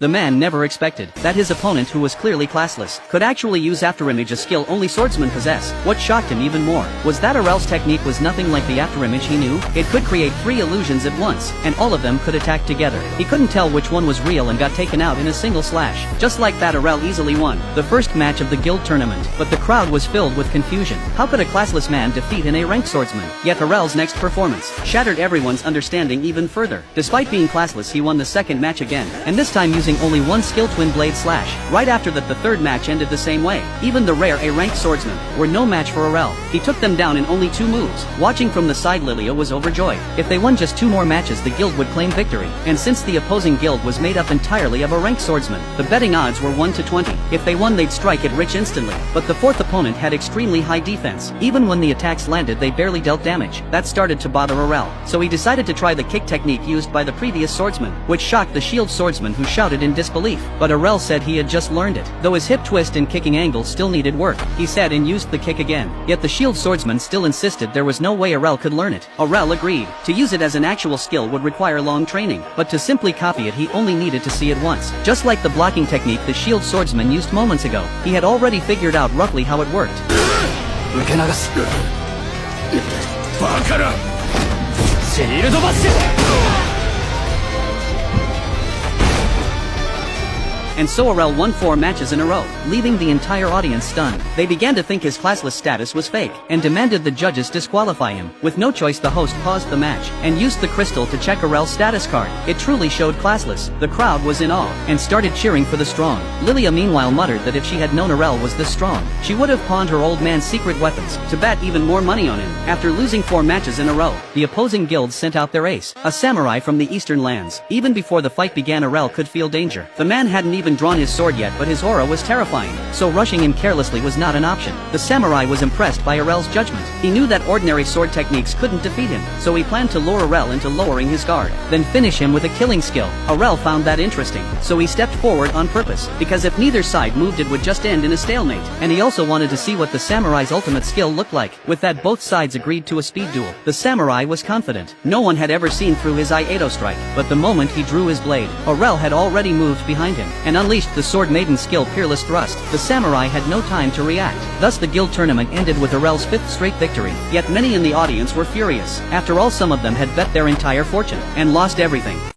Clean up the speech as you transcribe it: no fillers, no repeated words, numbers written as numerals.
The man never expected that his opponent, who was clearly classless, could actually use afterimage, a skill only swordsmen possess. What shocked him even more was that Arel's technique was nothing like the afterimage he knew. It could create 3 illusions at once, and all of them could attack together. He couldn't tell which one was real and got taken out in a single slash. Just like that, Arel easily won the first match of the guild tournament, but the crowd was filled with confusion. How could a classless man defeat an A-ranked swordsman? Yet Arel's next performance shattered everyone's understanding even further. Despite being classless, he won the second match again, and this time using only one skill, twin blade slash. Right after that, the third match ended the same way. Even the rare A-ranked swordsmen were no match for Arel. He took them down in only 2 moves. Watching from the side, Lilia was overjoyed. If they won just 2 more matches, the guild would claim victory, and since the opposing guild was made up entirely of A-ranked swordsmen, the betting odds were 1 to 20. If they won, they'd strike it rich instantly. But the fourth opponent had extremely high defense. Even when the attacks landed, they barely dealt damage. That started to bother Arel, so he decided to try the kick technique used by the previous swordsman, which shocked the shield swordsman, who shouted in disbelief. But Arel said he had just learned it. Though his hip twist and kicking angle still needed work, he said, and used the kick again. Yet the shield swordsman still insisted there was no way Arel could learn it. Arel agreed. To use it as an actual skill would require long training, but to simply copy it, he only needed to see it once. Just like the blocking technique the shield swordsman used moments ago, he had already figured out roughly how it worked. And so Arel won 4 matches in a row, leaving the entire audience stunned. They began to think his classless status was fake, and demanded the judges disqualify him. With no choice, the host paused the match, and used the crystal to check Arel's status card. It truly showed classless. The crowd was in awe, and started cheering for the strong. Lilia meanwhile muttered that if she had known Arel was this strong, she would have pawned her old man's secret weapons, to bet even more money on him. After losing 4 matches in a row, the opposing guilds sent out their ace, a samurai from the eastern lands. Even before the fight began, Arel could feel danger. The man hadn't even drawn his sword yet, but his aura was terrifying, so rushing him carelessly was not an option. The samurai was impressed by Arel's judgment. He knew that ordinary sword techniques couldn't defeat him, so he planned to lure Arel into lowering his guard, then finish him with a killing skill. Arel found that interesting, so he stepped forward on purpose, because if neither side moved, it would just end in a stalemate, and he also wanted to see what the samurai's ultimate skill looked like. With that, both sides agreed to a speed duel. The samurai was confident. No one had ever seen through his Iaedo strike, but the moment he drew his blade, Arel had already moved behind him, and unleashed the sword maiden skill, Peerless Thrust. The samurai had no time to react. Thus the guild tournament ended with Arel's 5th straight victory. Yet many in the audience were furious. After all, some of them had bet their entire fortune, and lost everything.